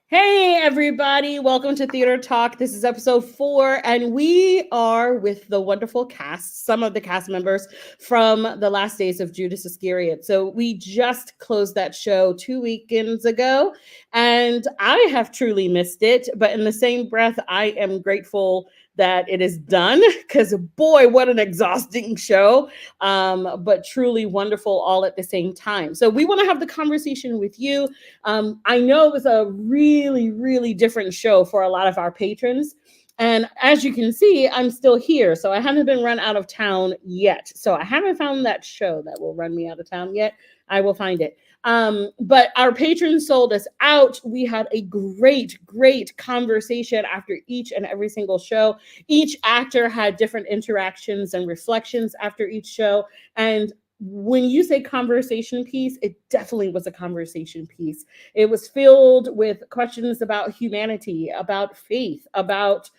Hey, everybody. Welcome to Theater Talk. This is episode 4, and we are with the wonderful cast, some of the cast members from the Last Days of Judas Iscariot. So we just closed that show 2 weekends ago, and I have truly missed it. But in the same breath, I am grateful that it is done because, boy, what an exhausting show, but truly wonderful all at the same time. So we want to have the conversation with you. I know it was a really, really different show for a lot of our patrons. And as you can see, I'm still here. So I haven't been run out of town yet. So I haven't found that show that will run me out of town yet. I will find it. But our patrons sold us out. We had a great, great conversation after each and every single show. Each actor had different interactions and reflections after each show. And when you say conversation piece, it definitely was a conversation piece. It was filled with questions about humanity, about faith, about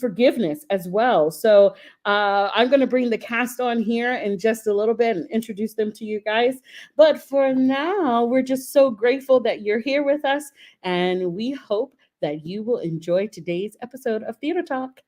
forgiveness as well. So I'm going to bring the cast on here in just a little bit and introduce them to you guys. But for now, we're just so grateful that you're here with us, and we hope that you will enjoy today's episode of Theater Talk.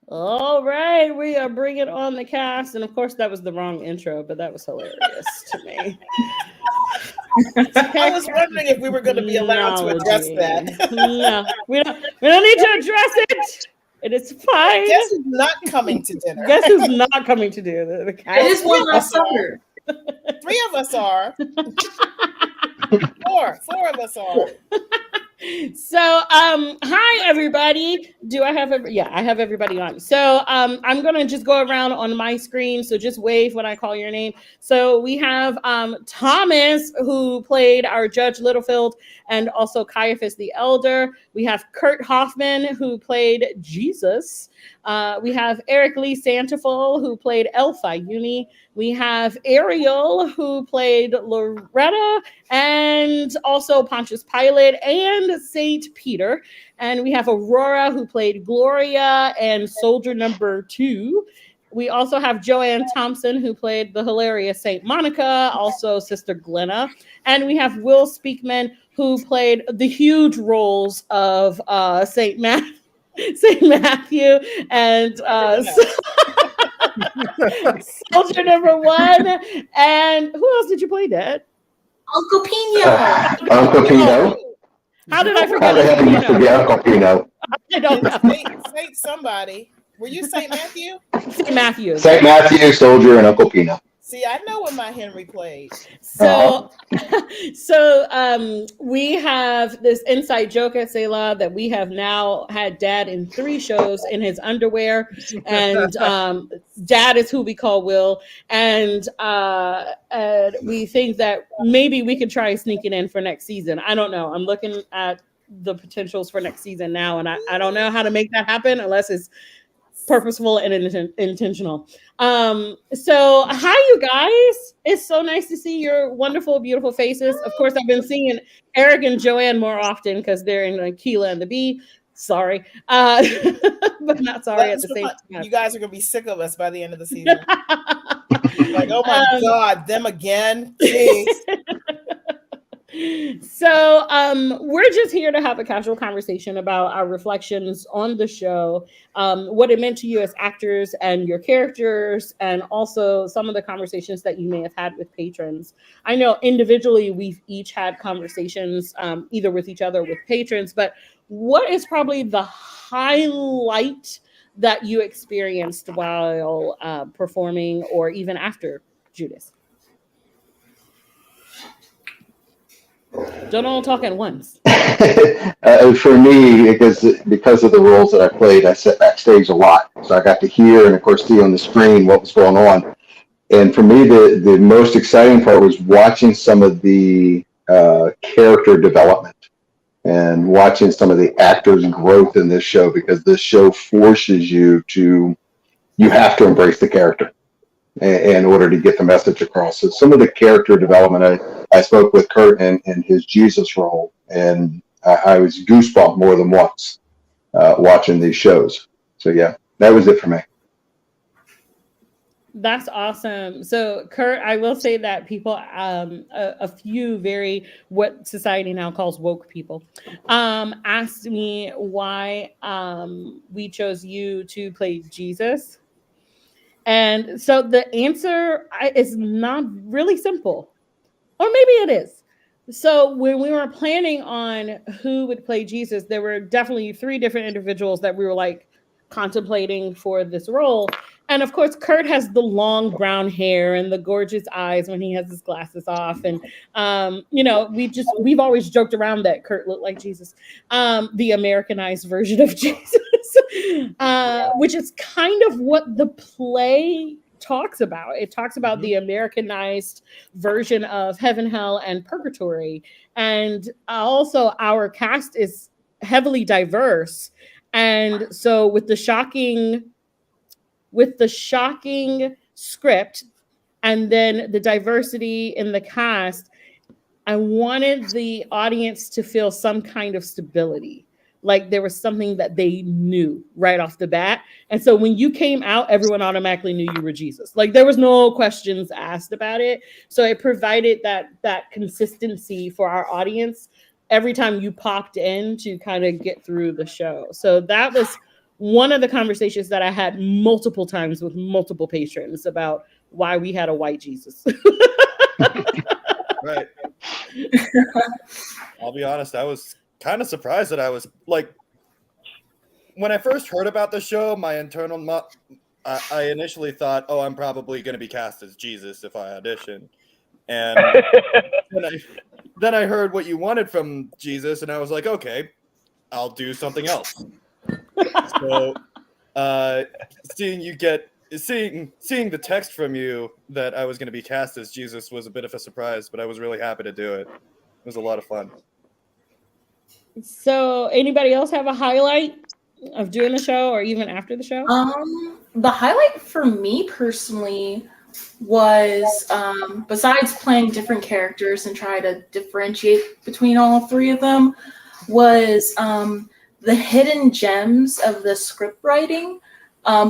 All right, we are bringing on the cast, and of course, that was the wrong intro, but that was hilarious to me. I was wondering if we were going to be allowed to address that. No, we don't need to address it. It is fine. Guess who's not coming to dinner? Guess who's not coming to dinner? The cast. It is one last summer. 3 of us are. Four of us are. So, hi everybody. I have everybody on. So, I'm gonna just go around on my screen. So just wave when I call your name. So we have Thomas, who played our Judge Littlefield, and also Caiaphas the Elder. We have Kurt Hoffman, who played Jesus. We have Eric Lee Santafel, who played El Fayuni. We have Ariel, who played Loretta, and also Pontius Pilate and Saint Peter. And we have Aurora, who played Gloria and Soldier Number 2. We also have Joanne Thompson, who played the hilarious Saint Monica, also Sister Glenna. And we have Will Speakman, who played the huge roles of Saint Matthew and Soldier Number 1. And who else did you play, Dad? Uncle Pino. Uncle Pino. How did I forget? How the hell did you forget Uncle Pino? I don't know. Saint somebody. Were you Saint Matthew? Saint Matthew. Saint Matthew, Soldier, and Uncle Pino. See, I know what my Henry played. So, we have this inside joke at Selah that we have now had Dad in 3 shows in his underwear, and Dad is who we call Will, and we think that maybe we could try sneaking in for next season. I don't know. I'm looking at the potentials for next season now, and I don't know how to make that happen unless it's purposeful and intentional. So hi, you guys. It's so nice to see your wonderful, beautiful faces. Of course, I've been seeing Eric and Joanne more often because they're in Keela and the Bee. Sorry, but not sorry at the same time. You guys are gonna be sick of us by the end of the season. Like, oh my God, them again. Jeez. So we're just here to have a casual conversation about our reflections on the show, what it meant to you as actors and your characters, and also some of the conversations that you may have had with patrons. I know individually we've each had conversations either with each other or with patrons, but what is probably the highlight that you experienced while performing or even after Judas? Don't all talk at once. For me, because of the roles that I played, I sat backstage a lot. So I got to hear and, of course, see on the screen what was going on. And for me, the most exciting part was watching some of the character development and watching some of the actors' growth in this show, because this show forces you have to embrace the character in order to get the message across. So some of the character development, I spoke with Kurt in his Jesus role, and I was goosebumped more than once watching these shows. So yeah, that was it for me. That's awesome. So, Kurt, I will say that people, a few very what society now calls woke people, asked me why we chose you to play Jesus. And so the answer is not really simple, or maybe it is. So when we were planning on who would play Jesus, there were definitely 3 different individuals that we were like contemplating for this role. And of course, Kurt has the long brown hair and the gorgeous eyes when he has his glasses off. And, we've always joked around that Kurt looked like Jesus, the Americanized version of Jesus, which is kind of what the play talks about. It talks about the Americanized version of heaven, hell, and purgatory. And also our cast is heavily diverse. And so with the shocking script and then the diversity in the cast, I wanted the audience to feel some kind of stability. Like there was something that they knew right off the bat. And so when you came out, everyone automatically knew you were Jesus. Like there was no questions asked about it. So it provided that consistency for our audience every time you popped in to kind of get through the show. So that was one of the conversations that I had multiple times with multiple patrons about why we had a white Jesus. Right. I'll be honest, I was kind of surprised that I was like, when I first heard about the show, I initially thought, oh, I'm probably going to be cast as Jesus if I audition. And then I heard what you wanted from Jesus, and I was like, okay, I'll do something else. So seeing the text from you that I was going to be cast as Jesus was a bit of a surprise, but I was really happy to do it. It was a lot of fun. So anybody else have a highlight of doing the show or even after the show? The highlight for me personally was, besides playing different characters and try to differentiate between all 3 of them, was the hidden gems of the script writing,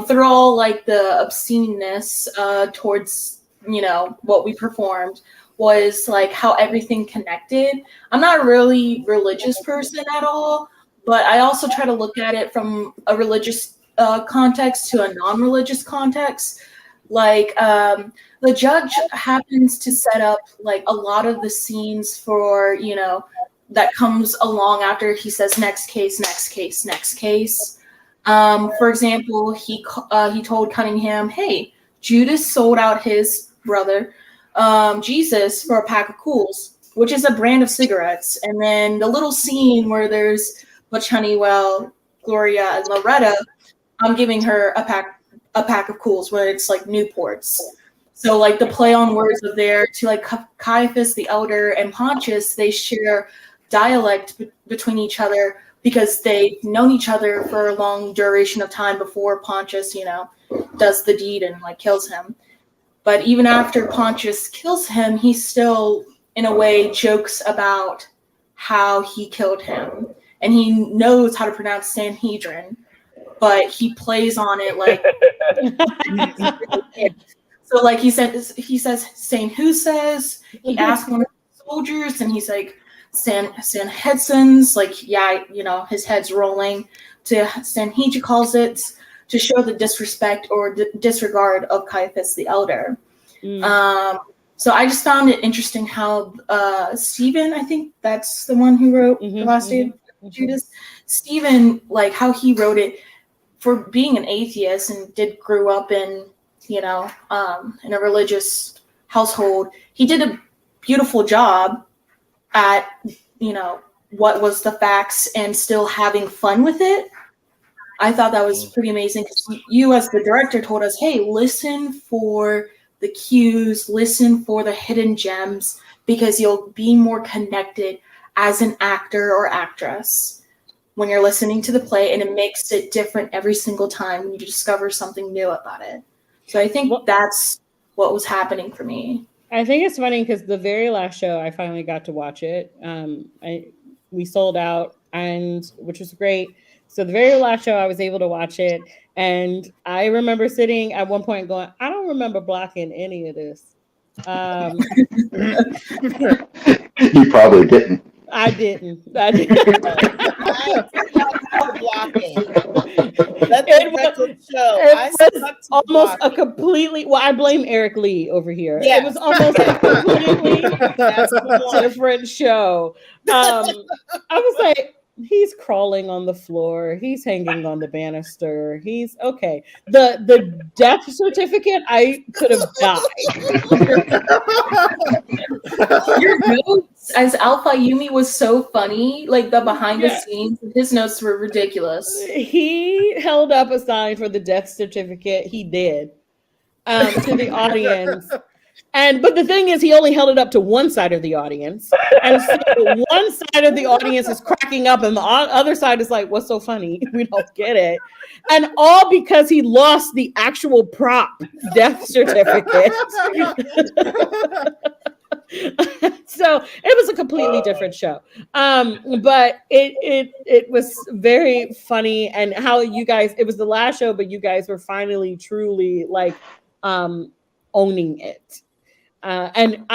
through all like the obsceneness towards what we performed, was like how everything connected. I'm not a really religious person at all, but I also try to look at it from a religious context to a non-religious context. Like the judge happens to set up like a lot of the scenes for that comes along after he says next case, next case, next case. For example, he told Cunningham, hey, Judas sold out his brother Jesus for a pack of Cools, which is a brand of cigarettes. And then the little scene where there's Butch Honeywell, Gloria, and Loretta, I'm giving her a pack of Cools where it's like Newports. So like the play on words of there to like Caiaphas the elder and Pontius, they share dialect between each other because they've known each other for a long duration of time before Pontius, does the deed and like kills him. But even after Pontius kills him, he still, in a way, jokes about how he killed him. And he knows how to pronounce Sanhedrin, but he plays on it like... So like he says, Saint who says, he asks one of the soldiers, and he's like, Sanhedrins, like, yeah, his head's rolling. To Sanhedrin calls it, to show the disrespect or disregard of Caiaphas the elder. So I just found it interesting how Stephen, I think that's the one who wrote The Last Days of Judas, Stephen, like how he wrote it, for being an atheist and grew up in, in a religious household. He did a beautiful job at, what was the facts and still having fun with it. I thought that was pretty amazing because you as the director told us, hey, listen for the cues, listen for the hidden gems, because you'll be more connected as an actor or actress when you're listening to the play, and it makes it different every single time you discover something new about it. So I think that's what was happening for me. I think it's funny because the very last show I finally got to watch it. We sold out, and which was great. So the very last show I was able to watch it, and I remember sitting at one point going, I don't remember blocking any of this. You probably didn't. I didn't. Blocking. Let the record show. It was almost a completely. Well, I blame Eric Lee over here. Yes. It was almost a completely different show. I was like, he's crawling on the floor. He's hanging on the banister. He's okay. The death certificate, I could have died. Your notes as Alpha Yumi was so funny. Like the behind the scenes, his notes were ridiculous. He held up a sign for the death certificate. He did to the audience. But the thing is, he only held it up to one side of the audience. And so one side of the audience is cracking up, and the other side is like, what's so funny? We don't get it. And all because he lost the actual prop death certificate. So it was a completely different show. But it was very funny, and how you guys, it was the last show, but you guys were finally truly like owning it. And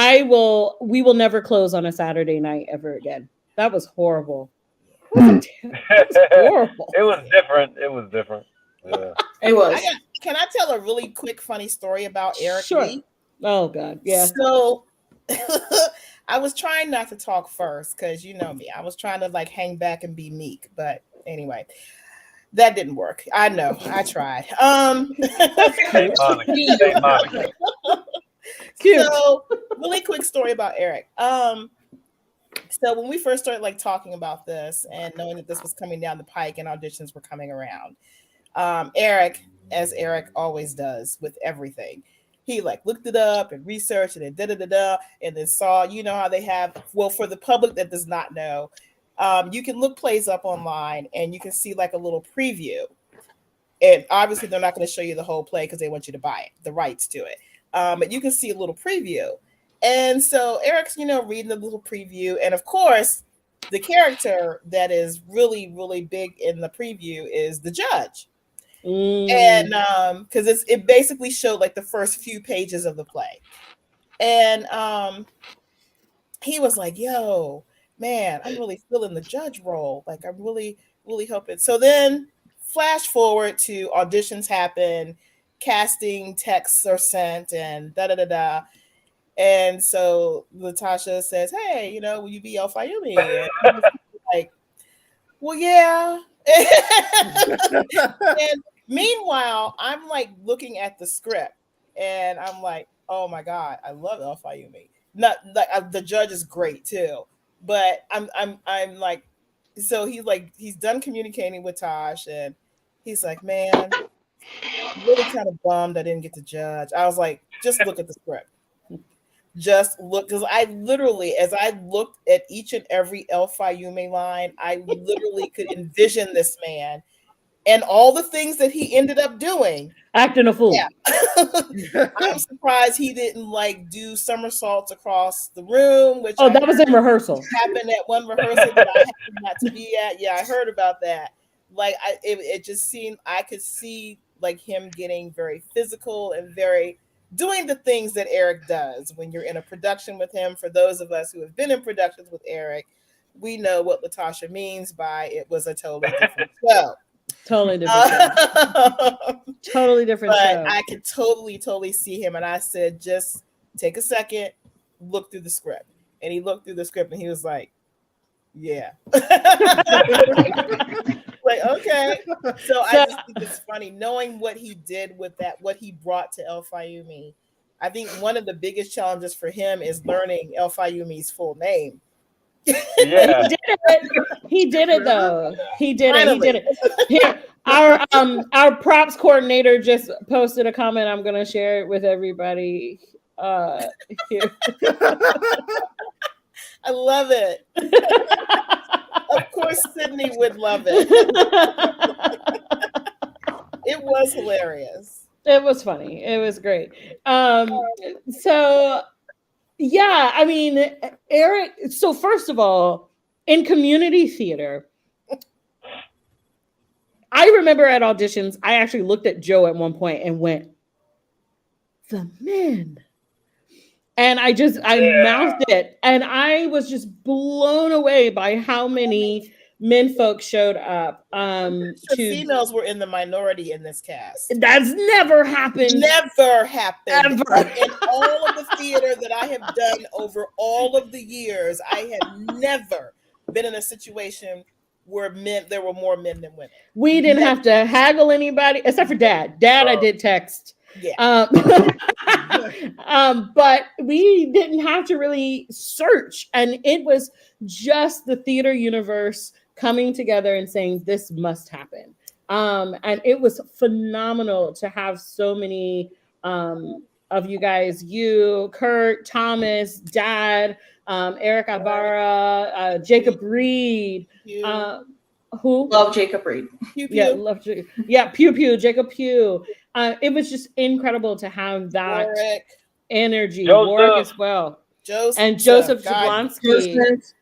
we will never close on a Saturday night ever again. That was horrible. It was horrible. It was different. Yeah. It was. Can I tell a really quick, funny story about Eric Lee? Oh, God. Yeah. So I was trying not to talk first because you know me. I was trying to like hang back and be meek. But anyway, that didn't work. I know. I tried. Cute. So, really quick story about Eric. So when we first started like talking about this and knowing that this was coming down the pike and auditions were coming around, Eric, as Eric always does with everything, he like looked it up and researched it and and then saw, you know how they have, well, for the public that does not know, you can look plays up online and you can see like a little preview. And obviously they're not going to show you the whole play because they want you to buy it, the rights to it. But you can see a little preview. And so Eric's, reading the little preview. And of course, the character that is really, really big in the preview is the judge. And because it basically showed like the first few pages of the play. And he was like, yo, man, I'm really feeling the judge role. Like, I'm really, really hoping. So then flash forward to auditions happen, casting texts are sent, and da-da-da-da. And so Latasha says, hey, will you be El Fayumi? And I was like, well, yeah. And meanwhile, I'm like looking at the script and I'm like, oh my God, I love El Fayumi. Not like the judge is great too, but I'm like, so he's done communicating with Tosh and he's like, man, I'm really kind of bummed I didn't get to judge. I was like, just look at the script. Just look, because I literally, as I looked at each and every El Fayumi line, I literally could envision this man and all the things that he ended up doing. Acting a fool. Yeah. I'm surprised he didn't like do somersaults across the room, which that was in rehearsal. Happened at one rehearsal that I happened not to be at. Yeah, I heard about that. Like it just seemed, I could see like him getting very physical and very doing the things that Eric does when you're in a production with him. For those of us who have been in productions with Eric, we know what Latasha means by it was a totally different show. Totally different show. Totally different show. I could totally see him. And I said, just take a second, look through the script. And he looked through the script and he was like, yeah. Like, okay. So I just think it's funny knowing what he did with that, what he brought to El Fayumi. I think one of the biggest challenges for him is learning El Fayumi's full name. Yeah. He did it though. He did it. Here, Our props coordinator just posted a comment. I'm gonna share it with everybody here. I love it. Of course, Sydney would love it. It was hilarious. It was funny. It was great. So yeah, I mean, Eric. So first of all, in community theater, I remember at auditions, I actually looked at Joe at one point and went, "The men." And I mouthed it, and I was just blown away by how many men folks showed up. Females were in the minority in this cast. That's never happened. Never happened. Ever. In all of the theater that I have done over all of the years, I have never been in a situation where there were more men than women. We didn't have to haggle anybody, except for Dad. I did text. Yeah. But we didn't have to really search, and it was just the theater universe coming together and saying this must happen. And it was phenomenal to have so many of you guys, you, Kurt, Thomas, Dad, Eric Ibarra, Jacob Reed, who Love Jacob Reed. Pew, pew. Yeah, love Jacob. Yeah, Pew, Jacob Pew. It was just incredible to have that Warwick, energy. Joseph. Warwick as well. Joseph God. Jablonski.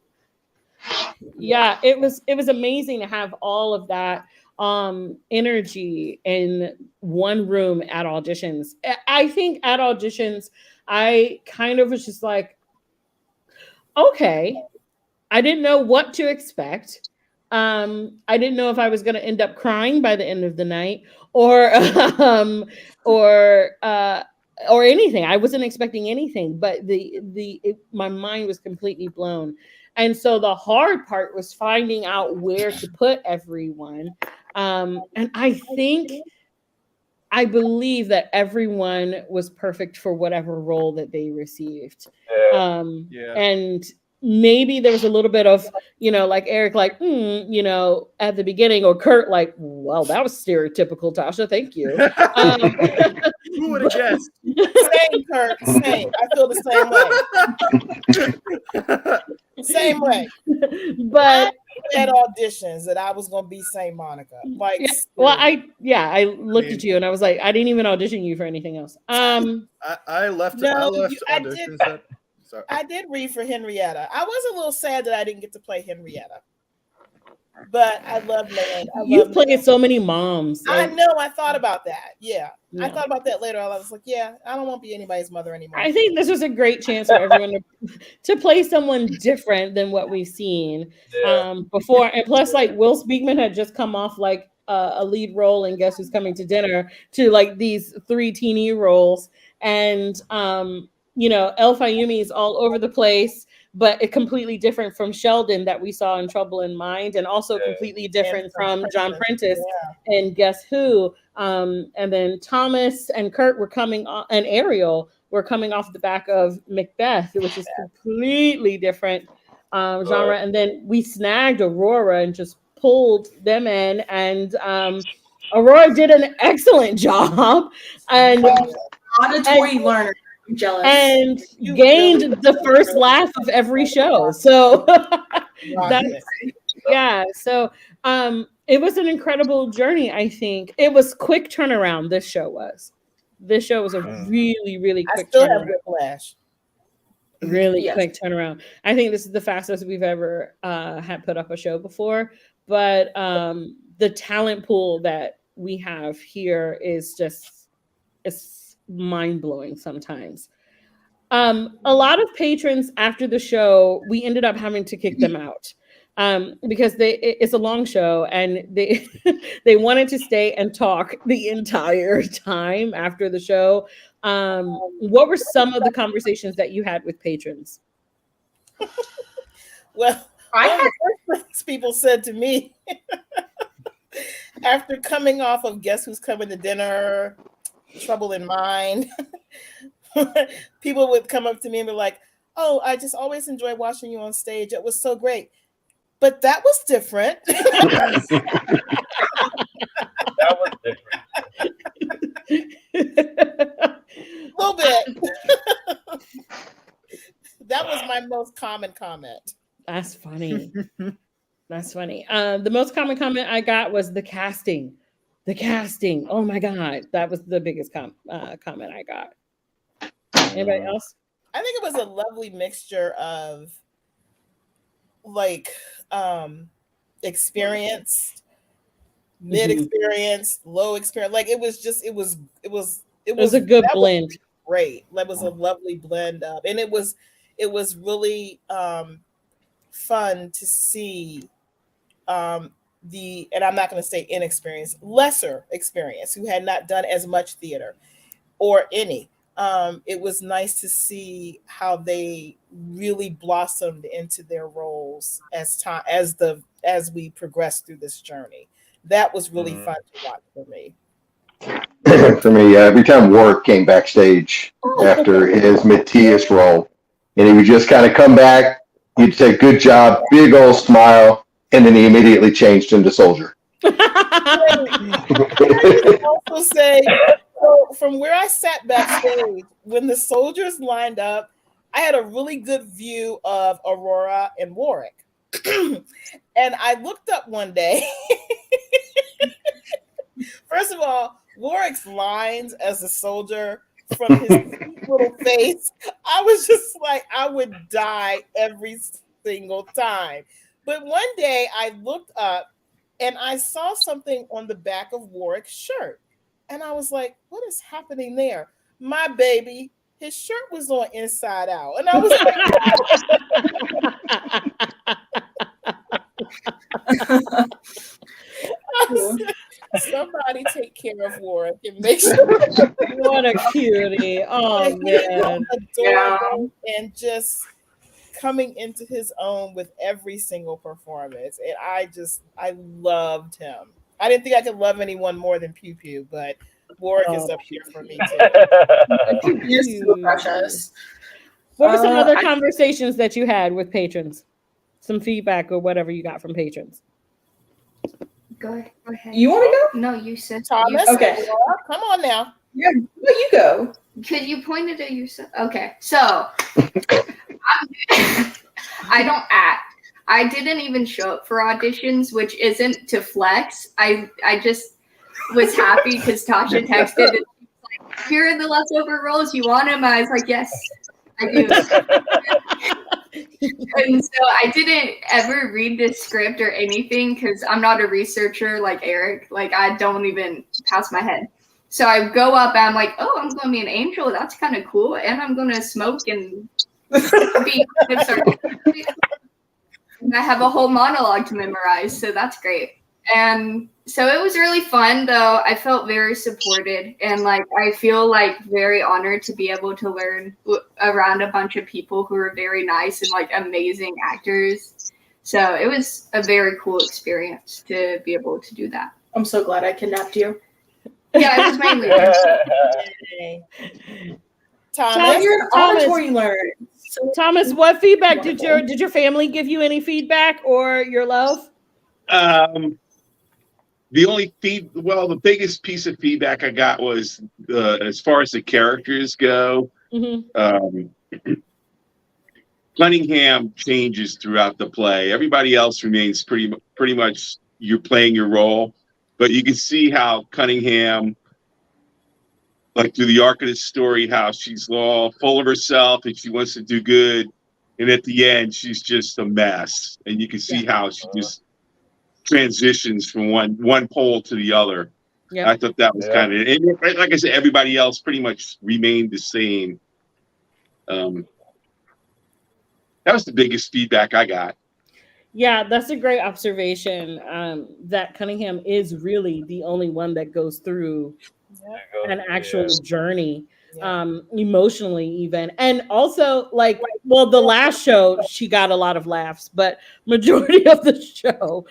Yeah, it was amazing to have all of that energy in one room at auditions. I think at auditions, I kind of was just like, okay, I didn't know what to expect. I didn't know if I was going to end up crying by the end of the night or anything. I wasn't expecting anything, but my mind was completely blown. And so the hard part was finding out where to put everyone. And I believe that everyone was perfect for whatever role that they received. And maybe there was a little bit of, like Eric, like, at the beginning, or Kurt, like, well, that was stereotypical, Tasha. Thank you. Who would have guessed? Same, Kurt. Same. I feel the same way. Same way. But at auditions that I was gonna be Saint Monica. Like, yeah, well, I looked at you and I was like, I didn't even audition you for anything else. I left. I did read for Henrietta. I was a little sad that I didn't get to play Henrietta, but I love Nan. You've played so many moms. I know. I thought about that. Yeah. I thought about that later. I was like, yeah, I don't want to be anybody's mother anymore. I think this was a great chance for everyone to play someone different than what we've seen before. And plus, like, Will Speakman had just come off like a lead role in Guess Who's Coming to Dinner to like these 3 teeny roles. And El Fayumi is all over the place, but it completely different from Sheldon that we saw in Trouble in Mind, and also completely different from John Prentice and Guess Who. And then Thomas and Kurt were coming on, and Ariel were coming off the back of Macbeth, which is completely different genre. And then we snagged Aurora and just pulled them in, and Aurora did an excellent job. And auditory learner. I'm jealous. And gained the first laugh of every show. So So it was an incredible journey. I think it was quick turnaround. This show was a really, really quick turnaround. Have whiplash. Really quick turnaround. I think this is the fastest we've ever had put up a show before. But the talent pool that we have here is just mind-blowing sometimes. A lot of patrons after the show, we ended up having to kick them out because it's a long show and they wanted to stay and talk the entire time after the show. What were some of the conversations that you had with patrons? Well, one of the first things people said to me after coming off of Guess Who's Coming to Dinner, Trouble in Mind, people would come up to me and be like, oh, I just always enjoy watching you on stage. It was so great. But that was different. That was different. A little bit. That was my most common comment. That's funny. That's funny. The most common comment I got was the casting. The casting. Oh my God. That was the biggest comment I got. Anybody else? I think it was a lovely mixture of like experienced, mid-experience, low experience. Like it was a good blend. Great. That was a lovely blend of, and it was really fun to see and I'm not going to say inexperienced, lesser experience, who had not done as much theater or any. It was nice to see how they really blossomed into their roles as we progressed through this journey. That was really fun to watch for me. For me, every time Warwick came backstage after his Matthias role, and he would just kind of come back, he'd say, "Good job," big old smile, and then he immediately changed into Soldier. I also say, so from where I sat backstage, when the soldiers lined up, I had a really good view of Aurora and Warwick. And I looked up one day. First of all, Warwick's lines as a soldier from his cute little face, I was just like, I would die every single time. But one day I looked up and I saw something on the back of Warwick's shirt. And I was like, what is happening there? My baby, his shirt was on inside out. And I was like, somebody take care of Warwick and make sure. What a cutie. Oh, man. Adorable and just coming into his own with every single performance. And I loved him. I didn't think I could love anyone more than Pew Pew, but Warwick is up here for me too. You're so precious. What were some other conversations that you had with patrons? Some feedback or whatever you got from patrons? Go ahead. You want to go? No, you said Thomas. Okay. Come on now. Yeah, you go. Because you pointed at yourself. Okay, so I don't act. I didn't even show up for auditions, which isn't to flex. I just was happy because Tasha texted and she was like, "Here are the leftover roles. You want them?" I was like, "Yes, I do." And so I didn't ever read the script or anything because I'm not a researcher like Eric. Like I don't even pass my head. So I go up and I'm like, "Oh, I'm going to be an angel. That's kind of cool. And I'm going to smoke and be kind of sarcastic." And I have a whole monologue to memorize, so that's great. And so it was really fun, though. I felt very supported, and like I feel like very honored to be able to learn around a bunch of people who are very nice and like amazing actors. So it was a very cool experience to be able to do that. I'm so glad I kidnapped you. Yeah, it was mainly. Thomas, You're an auditory learner. So, Thomas, what feedback did your family give you? Any feedback or your love? The only the biggest piece of feedback I got was as far as the characters go. Cunningham changes throughout the play. Everybody else remains pretty much you're playing your role, but you can see how Cunningham, like through the arc of the story, how she's all full of herself and she wants to do good, and at the end she's just a mess, and you can see how she just transitions from one pole to the other. Yeah, I thought that was kind of, and like I said, everybody else pretty much remained the same. That was the biggest feedback I got. Yeah, that's a great observation. That Cunningham is really the only one that goes through an actual journey, emotionally even, and also like, well, the last show she got a lot of laughs, but majority of the show,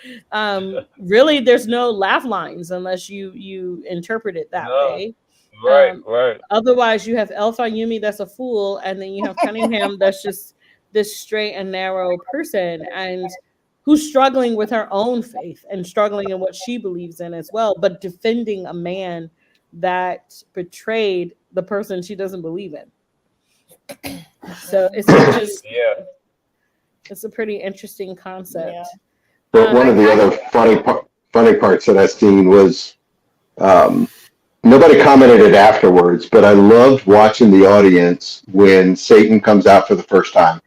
really, there's no laugh lines unless you interpret it that way. Right. Otherwise, you have El Fayumi that's a fool, and then you have Cunningham that's just this straight and narrow person. And who's struggling with her own faith and struggling in what she believes in as well, but defending a man that betrayed the person she doesn't believe in. So it's just it's a pretty interesting concept. Yeah. But one of the other funny parts that I seen was nobody commented it afterwards, but I loved watching the audience when Satan comes out for the first time,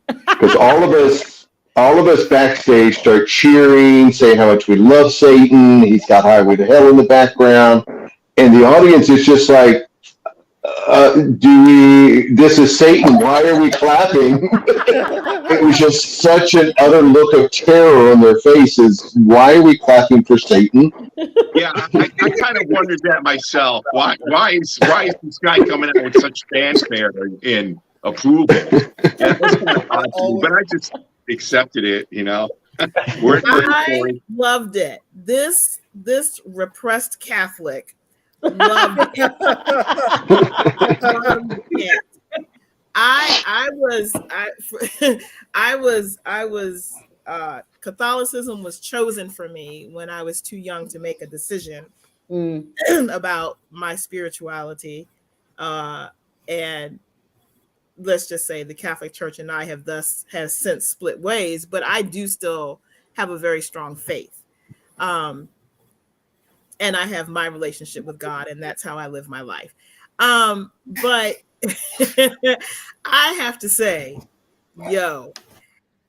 because all of us backstage start cheering, saying how much we love Satan. He's got Highway to Hell in the background, and the audience is just like, this is Satan, why are we clapping? It was just such an utter look of terror on their faces. Why are we clapping for Satan? Yeah, I kind of wondered that myself. Why is this guy coming out with such fanfare and approval? Yeah, that's kind of odd to me, but I just accepted it, you know. I loved it. This repressed Catholic loved it. Loved it. Catholicism was chosen for me when I was too young to make a decision about my spirituality. And let's just say the Catholic Church and I has since split ways, but I do still have a very strong faith. And I have my relationship with God, and that's how I live my life. But I have to say,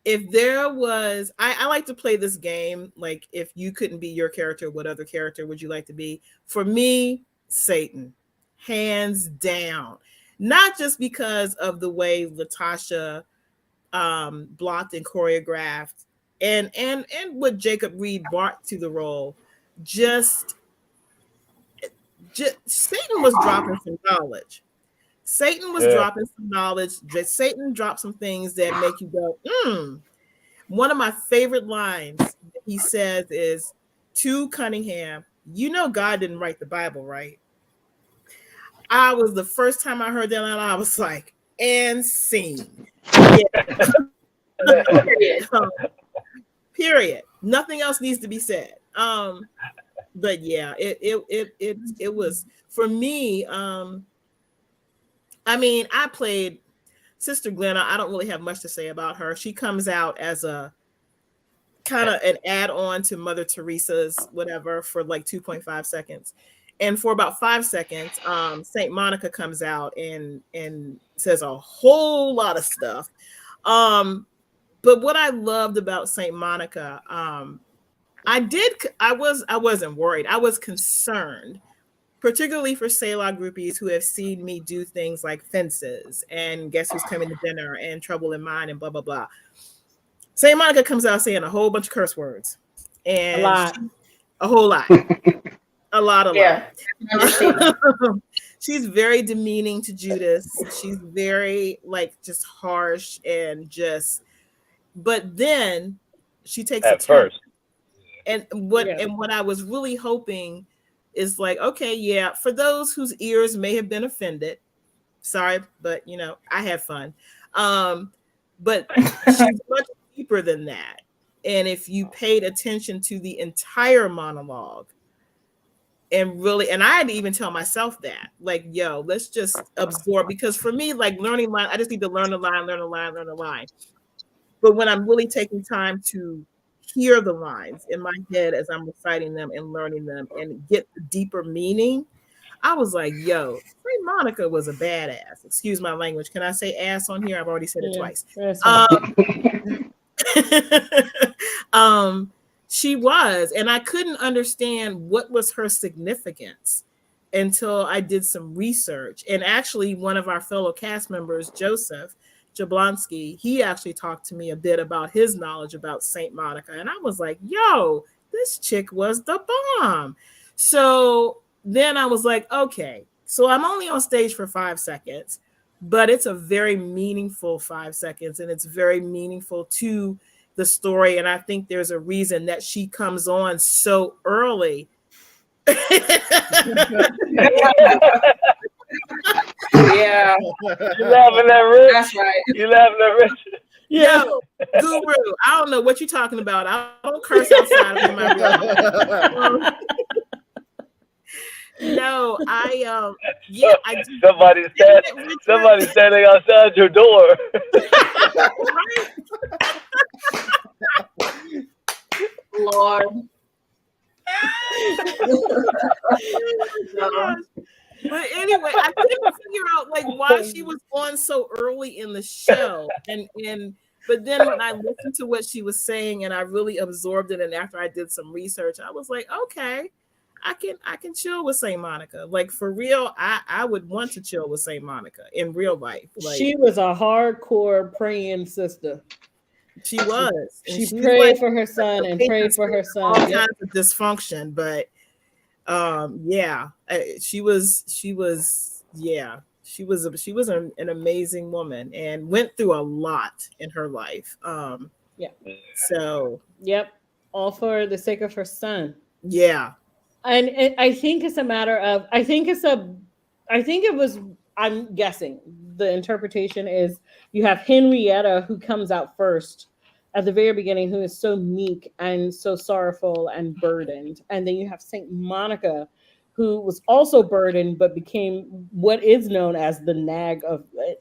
if there was, I like to play this game, like if you couldn't be your character, what other character would you like to be? For me, Satan, hands down. Not just because of the way Latasha blocked and choreographed and what Jacob Reed brought to the role, just Satan was dropping some knowledge. Satan was dropping some knowledge. Satan dropped some things that make you go, One of my favorite lines that he says is to Cunningham, you know God didn't write the Bible, right? I was the first time I heard that line, I was like, and scene. Period. Nothing else needs to be said. But yeah, it was for me. I mean, I played Sister Glenna. I don't really have much to say about her. She comes out as a kind of an add-on to Mother Teresa's whatever for like 2.5 seconds. And for about 5 seconds, Saint Monica comes out and says a whole lot of stuff. But what I loved about Saint Monica, I wasn't worried. I was concerned, particularly for Selah groupies who have seen me do things like Fences and Guess Who's Coming to Dinner and Trouble in Mind and blah, blah, blah. Saint Monica comes out saying a whole bunch of curse words. And a whole lot. A lot. She's very demeaning to Judas. She's very just harsh and but then she takes at first. And what I was really hoping is okay, for those whose ears may have been offended, sorry, but I had fun. But she's much deeper than that. And if you paid attention to the entire monologue, and I had to even tell myself that, let's just absorb, because for me, learning line, I just need to learn a line. But when I'm really taking time to hear the lines in my head as I'm reciting them and learning them and get the deeper meaning, I was like, Saint Monica was a badass. Excuse my language. Can I say ass on here? I've already said it twice. She was, and I couldn't understand what was her significance until I did some research. And actually, one of our fellow cast members, Joseph Jablonski, he actually talked to me a bit about his knowledge about Saint Monica. And I was like, this chick was the bomb. So then I was like, okay, so I'm only on stage for 5 seconds, but it's a very meaningful 5 seconds, and it's very meaningful to the story. And I think there's a reason that she comes on so early. Yeah. You laughing at Rich? That's right. You laughing at Rich? Yeah. Guru, I don't know what you're talking about. I don't curse outside of my room. No, I Somebody standing outside your door. Lord. But anyway, I couldn't figure out like why she was on so early in the show, but then when I listened to what she was saying and I really absorbed it, and after I did some research, I was like, okay, I can chill with Saint Monica. Like for real, I would want to chill with Saint Monica in real life. Like, she was a hardcore praying sister. She was. She prayed for her son and prayed for her son. All kinds of dysfunction, but she was an amazing woman and went through a lot in her life. So yep, all for the sake of her son. Yeah. And I think it's a matter of I'm guessing the interpretation is you have Henrietta who comes out first at the very beginning, who is so meek and so sorrowful and burdened. And then you have Saint Monica, who was also burdened, but became what is known as the nag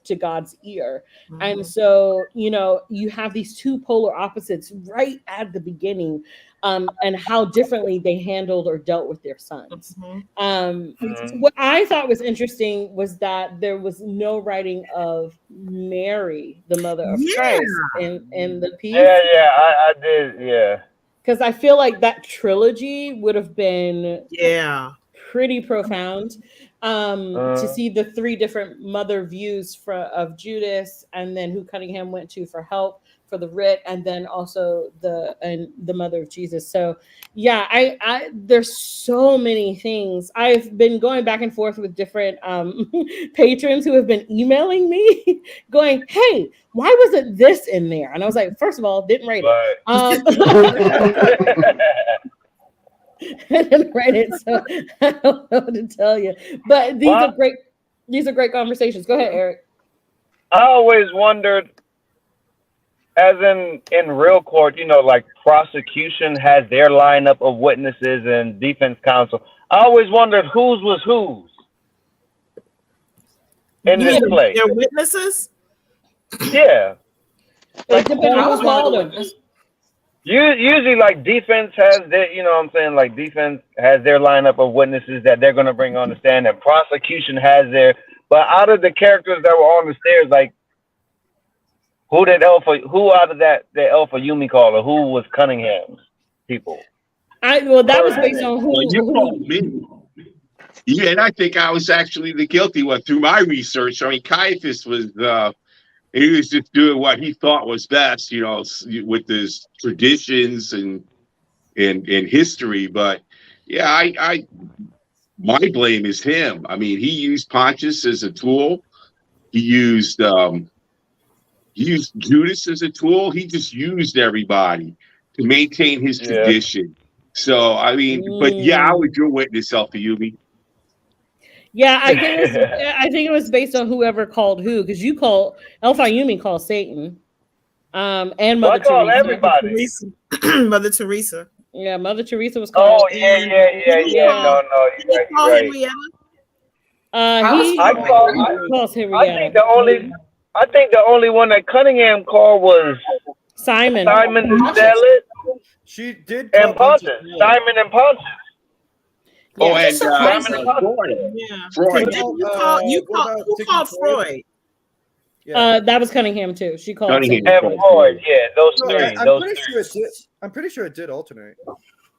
to God's ear. Mm-hmm. And so, you have these two polar opposites right at the beginning, and how differently they handled or dealt with their sons. Mm-hmm. What I thought was interesting was that there was no writing of Mary, the mother of Christ, in the piece. I did, yeah. Because I feel like that trilogy would have been pretty profound, to see the three different mother views of Judas, and then who Cunningham went to for help for the writ, and then also the mother of Jesus. So I there's so many things. I've been going back and forth with different patrons who have been emailing me going, hey, why wasn't this in there? And I was like, first of all, didn't write it. I didn't write it, so I don't know what to tell you. But these are great conversations. Go ahead, Eric. I always wondered, as in real court, like prosecution has their lineup of witnesses and defense counsel. I always wondered whose was whose in this play. Their witnesses? Yeah. It depends on who called them. Usually, like defense has their, like defense has their lineup of witnesses that they're going to bring on the stand, and prosecution has their. But out of the characters that were on the stairs, like who out of that Alpha Yumi caller, who was Cunningham's people? That was based on who. Well, you called me. Yeah, and I think I was actually the guilty one through my research. I mean, Caiaphas was. He was just doing what he thought was best, with his traditions and history. But I my blame is him. I mean, he used Pontius as a tool. He used Judas as a tool. He just used everybody to maintain his tradition. So I mean, but I was your witness, Alpha Yumi. Yeah, I think it was based on whoever called who, because you call Alpha Yumi called Satan, and Mother Teresa. Everybody. Mother Teresa. Yeah, Mother Teresa was called. Oh yeah. No, you're right. He calls Henrietta. I think the only one that Cunningham called was Simon the Zealot. She did. And Pontius. Simon and Pontius. Oh, and Freud. Who called Freud? That was Cunningham too. She called Cunningham and Freud. Yeah, those three. I'm pretty sure it did alternate.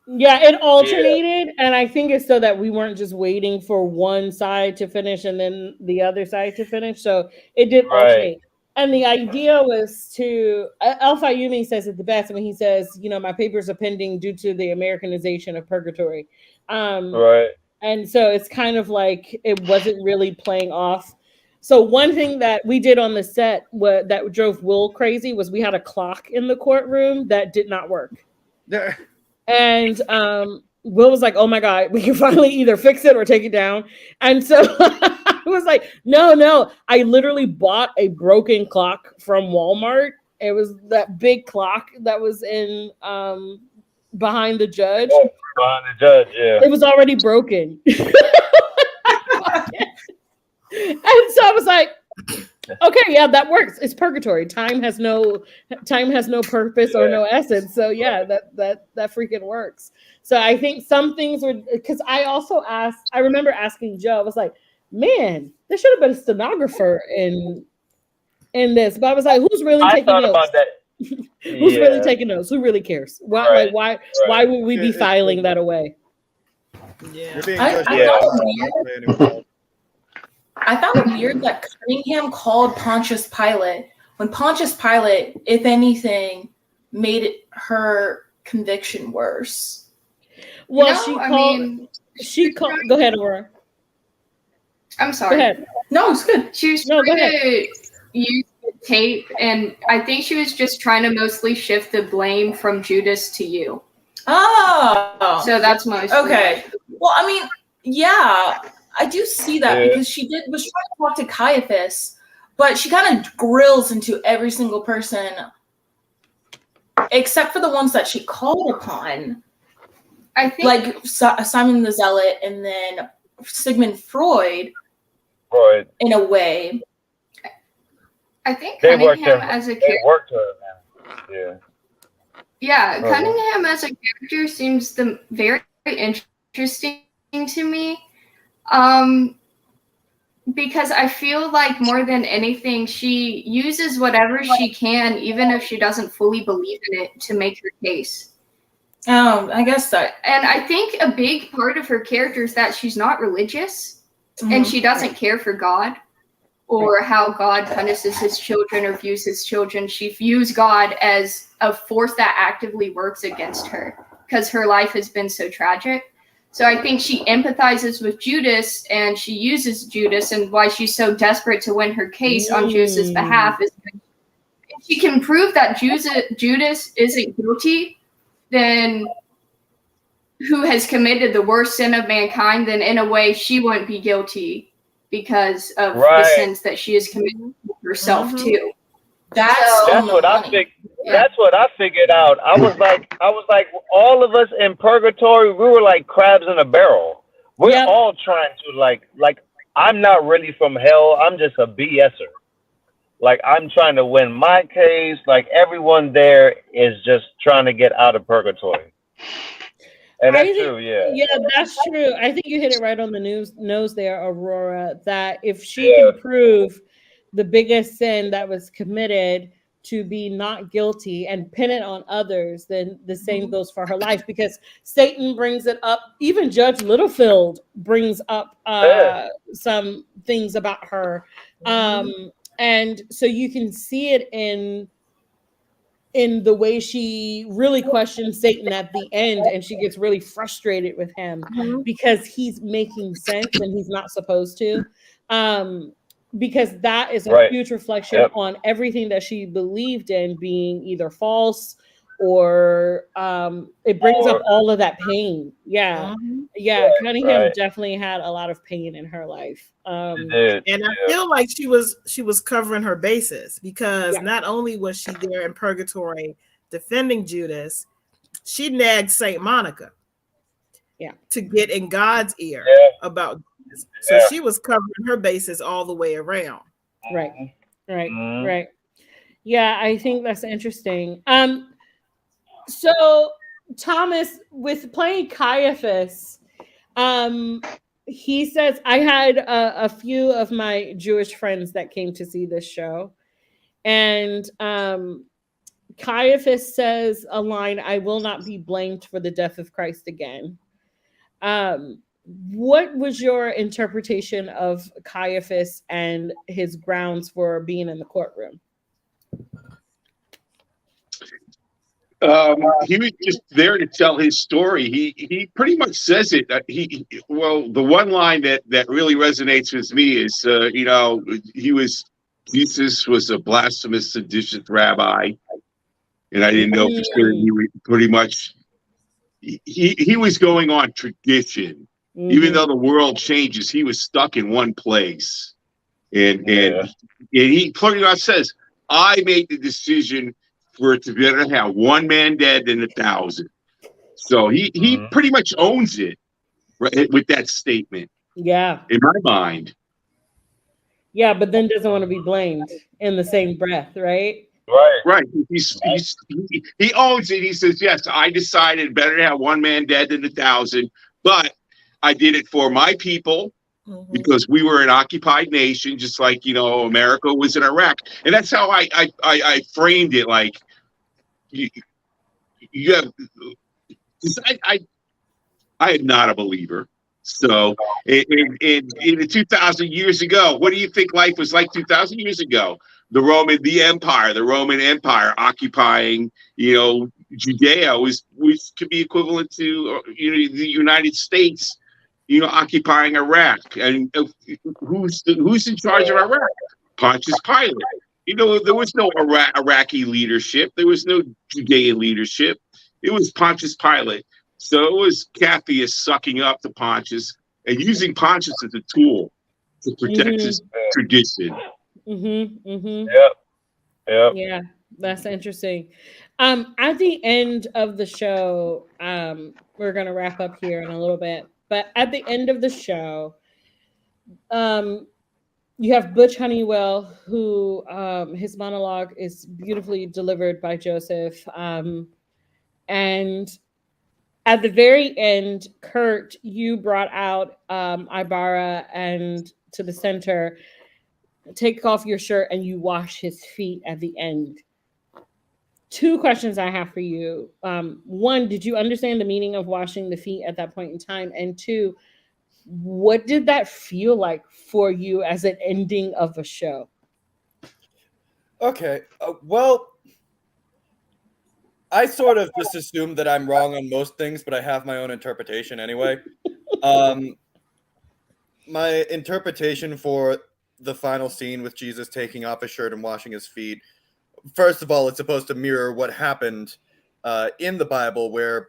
Yeah, it alternated, and I think it's so that we weren't just waiting for one side to finish and then the other side to finish. So it did alternate. And the idea was to Alpha Yumi says it the best when he says, my papers are pending due to the Americanization of purgatory. Right. And so it's kind of like it wasn't really playing off. So one thing that we did on the set that drove Will crazy was we had a clock in the courtroom that did not work. And Will was like, oh my God, we can finally either fix it or take it down. And so I was like, no. I literally bought a broken clock from Walmart It was that big clock that was in behind the judge. Oh, behind the judge, yeah. It was already broken. And so I was like, okay, yeah, that works. It's purgatory. Time has no purpose or no essence. So yeah, that freaking works. So I think some things were, because I remember asking Joe, I was like, man, there should have been a stenographer in this. But I was like, who's really taking notes? About that. Who's really taking notes? Who really cares? Why why would we be filing that away? Yeah. I found it weird that Cunningham called Pontius Pilate when Pontius Pilate, if anything, made her conviction worse. Well, No, she called. Go ahead, Aurora. I'm sorry. Go ahead. No, it's good. She was trying to use the tape, and I think she was just trying to mostly shift the blame from Judas to you. Oh. So that's mostly okay. Well, I mean, yeah, I do see that because she was trying to talk to Caiaphas, but she kind of grills into every single person except for the ones that she called upon. I think, like Simon the Zealot and then Sigmund Freud. In a way. I think Cunningham as a character. They worked her, man. Yeah, Cunningham as a character seems very interesting to me. Because I feel like more than anything, she uses whatever she can, even if she doesn't fully believe in it, to make her case. I guess so. And I think a big part of her character is that she's not religious, and she doesn't care for God or how God punishes his children or views his children. She views God as a force that actively works against her because her life has been so tragic. So I think she empathizes with Judas, and she uses Judas, and why she's so desperate to win her case on Judas's behalf is if she can prove that Judas isn't guilty, then who has committed the worst sin of mankind, then in a way she wouldn't be guilty because of the sins that she has committed herself too. That's what I figured. That's what I figured out. I was like, all of us in purgatory, we were like crabs in a barrel. We're all trying to like I'm not really from hell. I'm just a BSer. Like I'm trying to win my case. Like everyone there is just trying to get out of purgatory. And that's true, yeah. Yeah, that's true. I think you hit it right on the nose there, Aurora, that if she can prove the biggest sin that was committed to be not guilty and pin it on others, then the same goes for her life, because Satan brings it up. Even Judge Littlefield brings up some things about her. And so you can see it in the way she really questions Satan at the end, and she gets really frustrated with him because he's making sense and he's not supposed to. Because that is a huge reflection on everything that she believed in being either false or it brings up all of that pain. Cunningham definitely had a lot of pain in her life. And I feel like she was covering her bases, because not only was she there in purgatory defending Judas, she nagged Saint Monica to get in God's ear about Judas. So she was covering her bases all the way around. Right. Yeah, I think that's interesting. So Thomas, with playing Caiaphas, he says, I had a few of my Jewish friends that came to see this show, and Caiaphas says a line, "I will not be blamed for the death of Christ again." What was your interpretation of Caiaphas and his grounds for being in the courtroom? He was just there to tell his story. He pretty much says it. The one line that really resonates with me is, Jesus was a blasphemous, seditious rabbi, and I didn't know for sure. He was pretty much he was going on tradition. Even though the world changes, he was stuck in one place, and he pretty much says, I made the decision for it to be better to have one man dead than 1,000. So he pretty much owns it, right, with that statement. Yeah. In my mind. Yeah, but then doesn't want to be blamed in the same breath, right? Right. He owns it. He says, yes, I decided better to have one man dead than 1,000, but I did it for my people because we were an occupied nation, just like, America was in Iraq. And that's how I framed it. Like, you have, I am not a believer. So in 2,000 years ago, what do you think life was like 2,000 years ago? The Roman Empire occupying, Judea was could be equivalent to the United States, occupying Iraq. And who's in charge of Iraq? Pontius Pilate. There was no Iraqi leadership. There was no Judean leadership. It was Pontius Pilate. So it was Cappius sucking up to Pontius and using Pontius as a tool to protect his tradition. Yep. Yeah, that's interesting. At the end of the show, we're gonna wrap up here in a little bit, but at the end of the show, you have Butch Honeywell, who his monologue is beautifully delivered by Joseph, and at the very end, Kurt, you brought out Ibarra and to the center, take off your shirt and you wash his feet at the end. Two questions I have for you. One, did you understand the meaning of washing the feet at that point in time? And two, what did that feel like for you as an ending of a show? Okay. Well, I sort of just assume that I'm wrong on most things, but I have my own interpretation anyway. My interpretation for the final scene with Jesus taking off his shirt and washing his feet, first of all, it's supposed to mirror what happened in the Bible, where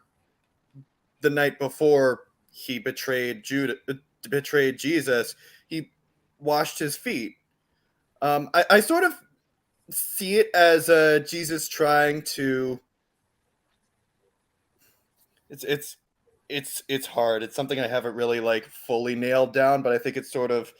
the night before he betrayed Jesus, he washed his feet. I sort of see it as Jesus trying to. It's hard. It's something I haven't really fully nailed down, but I think it's sort of.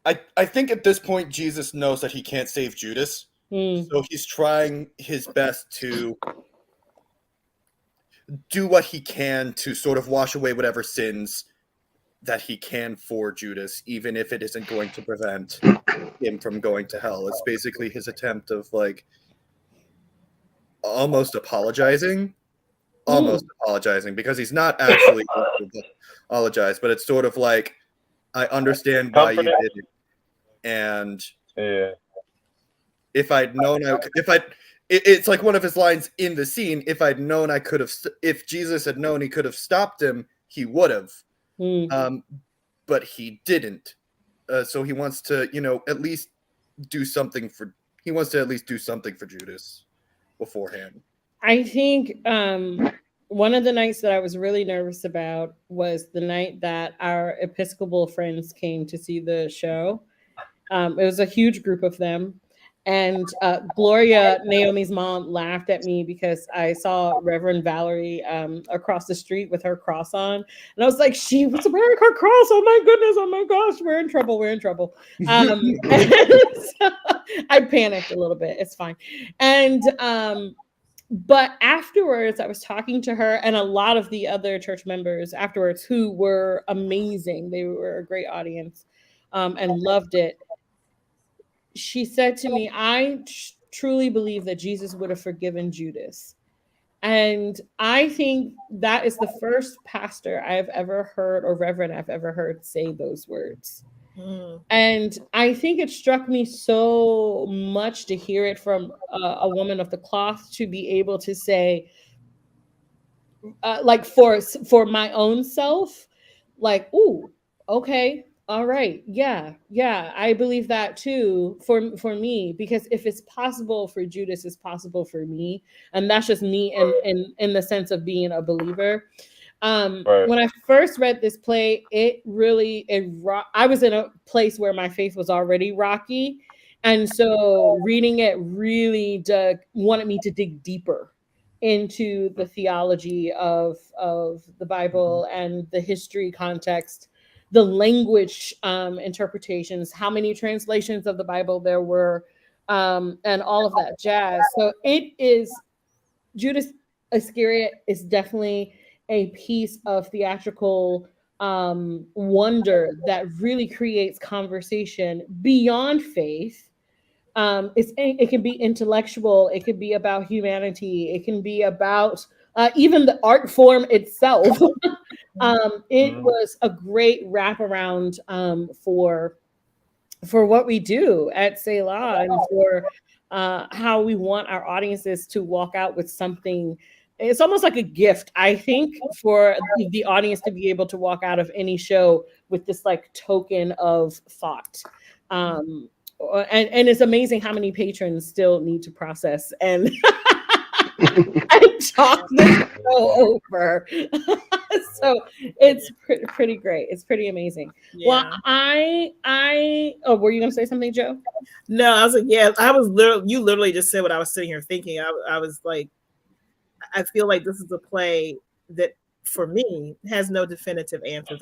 I think at this point Jesus knows that he can't save Judas, so he's trying his best to do what he can to sort of wash away whatever sins that he can for Judas, even if it isn't going to prevent him from going to hell. It's basically his attempt of almost apologizing because he's not actually going to apologize, but it's sort of like, I understand why you did it, and if I'd known, it's like one of his lines in the scene. If I'd known I could have, if Jesus had known he could have stopped him, he would have, but he didn't. So he wants to, at least do something for. He wants to at least do something for Judas beforehand. I think one of the nights that I was really nervous about was the night that our Episcopal friends came to see the show. It was a huge group of them. And Gloria, Naomi's mom, laughed at me because I saw Reverend Valerie across the street with her cross on. And I was like, she was wearing her cross. Oh my goodness. Oh my gosh. We're in trouble. So I panicked a little bit. It's fine. And but afterwards, I was talking to her and a lot of the other church members afterwards who were amazing. They were a great audience and loved it. She said to me, I truly believe that Jesus would have forgiven Judas. And I think that is the first pastor I've ever heard, or reverend I've ever heard, say those words. And I think it struck me so much to hear it from a woman of the cloth, to be able to say, for my own self, ooh, okay. All right. Yeah. I believe that too for me, because if it's possible for Judas, it's possible for me. And that's just me in the sense of being a believer. Right. When I first read this play, I was in a place where my faith was already rocky, and so reading it really wanted me to dig deeper into the theology of the Bible and the history context, the language interpretations, how many translations of the Bible there were, and all of that jazz. So it is Judas Iscariot is definitely a piece of theatrical wonder that really creates conversation beyond faith. It can be intellectual, it can be about humanity, it can be about even the art form itself. It was a great wraparound for what we do at Selah and for how we want our audiences to walk out with something. It's almost like a gift, I think, for the audience to be able to walk out of any show with this like token of thought. And it's amazing how many patrons still need to process and and talk this show over. So it's pretty great. It's pretty amazing. Well, oh, were you gonna say something, Joe? No, I was like, yeah, I was literally, you literally just said what I was sitting here thinking. I was like, I feel like this is a play that for me has no definitive answers.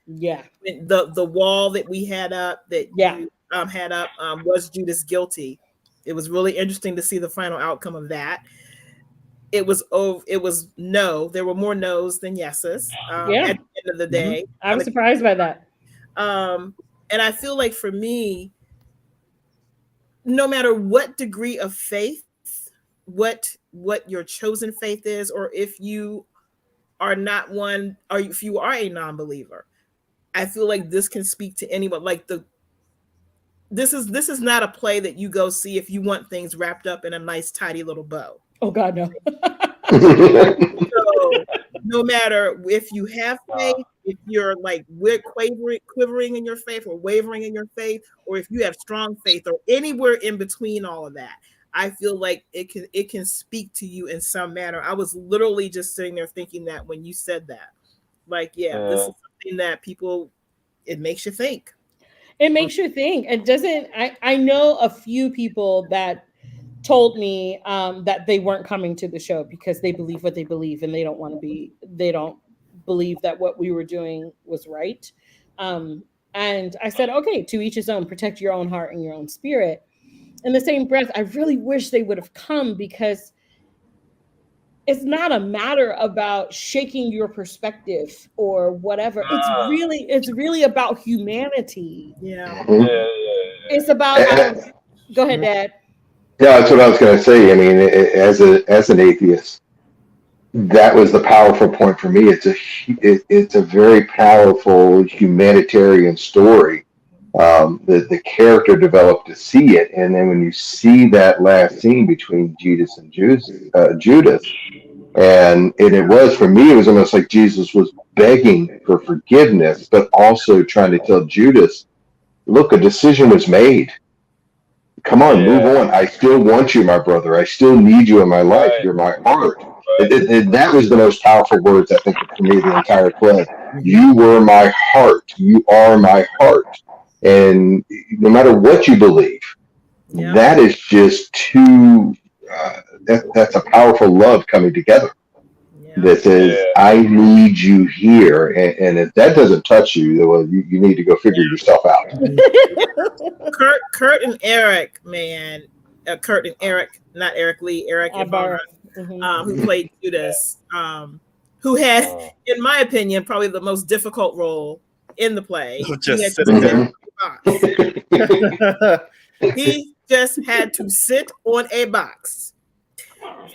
Yeah. The wall that we had up that Yeah. you had up was Judas guilty? It was really interesting to see the final outcome of that. It was no. There were more no's than yeses. Yeah. At the end of the day, I was surprised by that. And I feel like for me, no matter what degree of faith, what your chosen faith is, or if you are not one, or if you are a non-believer, I feel like this can speak to anyone. Like this is not a play that you go see if you want things wrapped up in a nice, tidy little bow. Oh God, no. So no matter if you have faith, if you're like quivering in your faith or wavering in your faith, or if you have strong faith, or anywhere in between all of that, I feel like it can speak to you in some manner. I was literally just sitting there thinking that when you said that, like, this is something that it makes you think. It makes you think. It doesn't. I know a few people that told me that they weren't coming to the show because they believe what they believe and they don't believe that what we were doing was right. And I said, okay, to each his own, protect your own heart and your own spirit. In the same breath, I really wish they would have come, because it's not a matter about shaking your perspective or whatever. It's really about humanity. Yeah. It's about go ahead, Dad. Yeah, that's what I was going to say. I mean, as an atheist, that was the powerful point for me. It's a very powerful humanitarian story. The character developed to see it, and then when you see that last scene between Judas and Judas, and it was, for me, it was almost like Jesus was begging for forgiveness, but also trying to tell Judas, look, a decision was made. Come on, move on. I still want you, my brother. I still need you in my life. You're my heart. That was the most powerful words, I think, for me, the entire play. You were my heart. You are my heart. And no matter what you believe, that is just too, that's a powerful love coming together. That says, I need you here. And if that doesn't touch you, well, you need to go figure yourself out. Kurt and Eric, man. Kurt and Eric, not Eric Lee, Eric Ibarra, who played Judas, who had, in my opinion, probably the most difficult role in the play. Just sitting there. He just had to sit on a box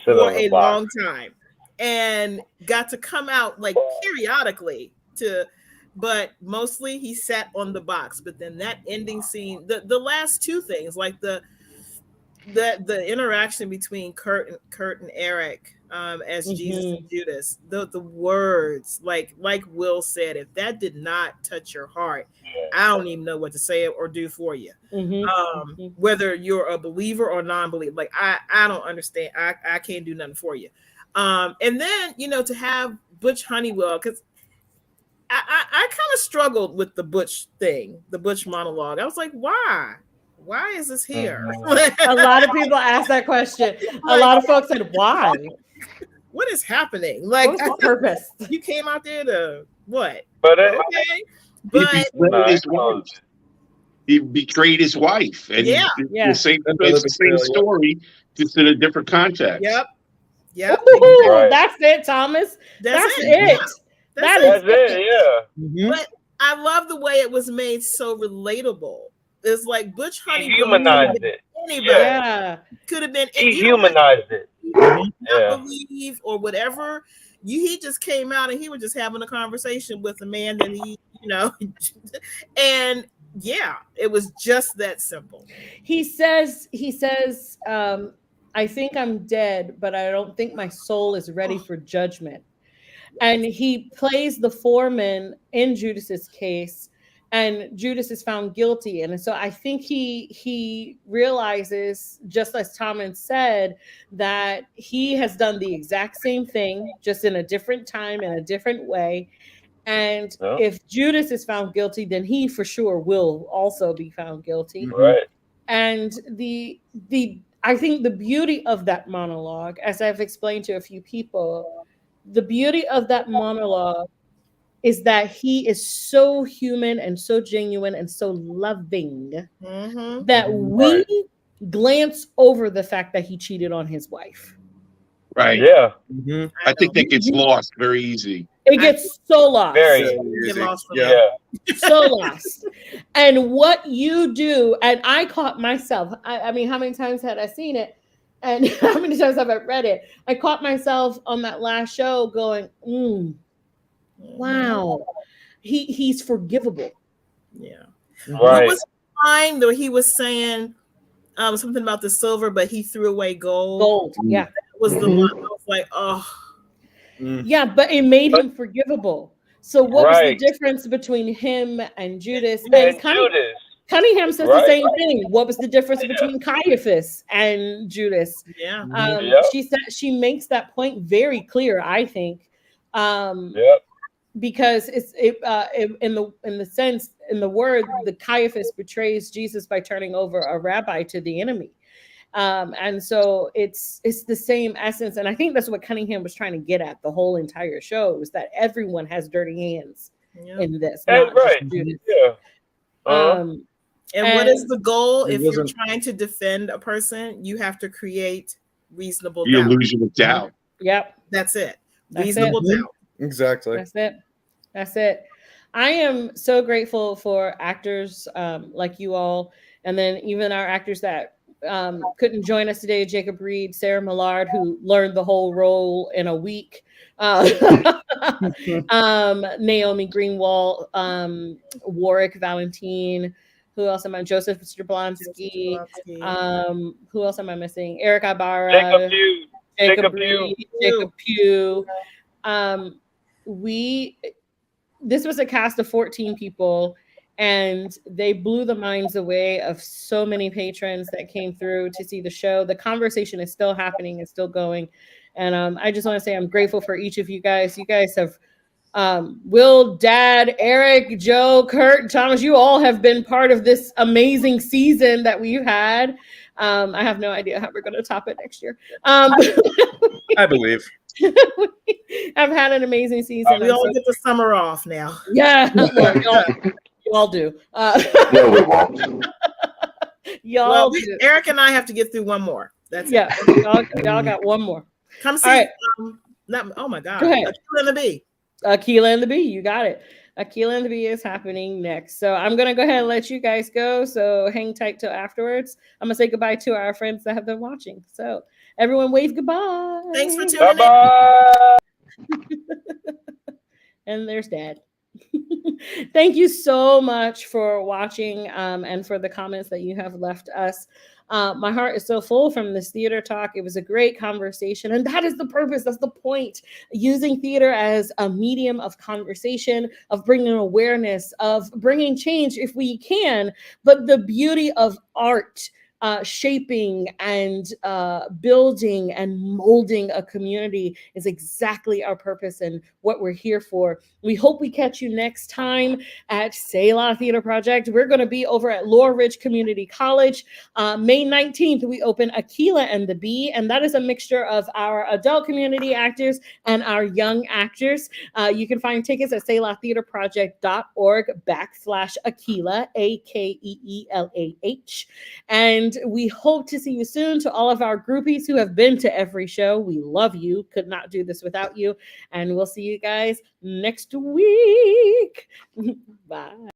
for a long time, and got to come out like periodically but mostly he sat on the box. But then that ending scene, the last two things, like the interaction between Kurt and Eric as Jesus and Judas, the words, like Will said, if that did not touch your heart, I don't even know what to say or do for you. Whether you're a believer or non-believer, like I don't understand. I can't do nothing for you. And then, to have Butch Honeywell, because I kind of struggled with the Butch thing, the Butch monologue. I was like, why? Why is this here? A lot of people ask that question. A lot of folks said, why? What is happening? Like, What's the purpose? you came out there to what? But Okay, but He betrayed his wife, and Yeah. it's the same story, just in a different context. Yep. Ooh, Right. That's it, Thomas. That's it. Yeah. That that's is it. Yeah. But I love the way it was made so relatable. It's like Butch He Honeywell humanized it. anybody. Yeah. Could have been. He humanized it. Not Yeah. believe or whatever. He just came out and he was just having a conversation with a man that he, and yeah, it was just that simple. He says, I think I'm dead, but I don't think my soul is ready for judgment. And he plays the foreman in Judas's case, and Judas is found guilty. And so I think he realizes, just as Thomas said, that he has done the exact same thing, just in a different time, in a different way. And if Judas is found guilty, then he for sure will also be found guilty. Right. And I think the beauty of that monologue, as I've explained to a few people, the beauty of that monologue is that he is so human and so genuine and so loving that we glance over the fact that he cheated on his wife. Right. Yeah. I think that gets lost very easy. It gets so lost. Very Get lost from Yeah. So lost. And what you do, and I caught myself, I mean, how many times had I seen it? And how many times have I read it? I caught myself on that last show going, wow, he's forgivable. Yeah. Right. What was the line though? He was saying something about the silver, but he threw away gold. Gold. Yeah. That was the line. I was like, oh. Yeah, but it made him forgivable. So what was the difference between him and Judas? And Cunningham says the same thing. What was the difference between Caiaphas and Judas? Yeah. She said she makes that point very clear, I think. Because it's in the word, the Caiaphas betrays Jesus by turning over a rabbi to the enemy. And so it's the same essence. And I think that's what Cunningham was trying to get at the whole entire show, is that everyone has dirty hands in this. Not just Judas. And what is the goal? If you're trying to defend a person, you have to create reasonable The doubt. illusion of doubt. Yep. That's it. That's Reasonable it. doubt. Exactly. That's it. I am so grateful for actors like you all, and then even our actors that couldn't join us today: Jacob Reed, Sarah Millard, who learned the whole role in a week, Naomi Greenwald, Warwick Valentine. Who else am I? Joseph Jablonski. Who else am I missing? Eric Ibarra. Jacob Reed. Jacob Pugh. This was a cast of 14 people, and they blew the minds away of so many patrons that came through to see the show. The conversation is still happening, it's still going. And I just want to say I'm grateful for each of you guys. You guys have Will, Dad, Eric, Joe, Kurt, Thomas, you all have been part of this amazing season that we've had. I have no idea how we're going to top it next year. I believe. I've had an amazing season. We all get the summer off now. Yeah, well, y'all do. No, we won't. Y'all do. Eric and I have to get through one more. That's it. Y'all got one more. Come see. All right. Oh my God. Go ahead. Aquila and the Bee. Aquila and the Bee, you got it. Aquila and the Bee is happening next. So I'm going to go ahead and let you guys go. So hang tight till afterwards. I'm going to say goodbye to our friends that have been watching. So everyone wave goodbye. Thanks for tuning in. And there's Dad. Thank you so much for watching and for the comments that you have left us. My heart is so full from this theater talk. It was a great conversation, and that is the purpose. That's the point. Using theater as a medium of conversation, of bringing awareness, of bringing change if we can. But the beauty of art shaping and building and molding a community is exactly our purpose and what we're here for. We hope we catch you next time at Selah Theater Project. We're going to be over at Laurel Ridge Community College. May 19th, we open Aquila and the Bee, and that is a mixture of our adult community actors and our young actors. You can find tickets at selahtheaterproject.org/Aquila, AKEELAH. And we hope to see you soon. To all of our groupies who have been to every show, we love you. Could not do this without you. And we'll see you guys next week. Bye.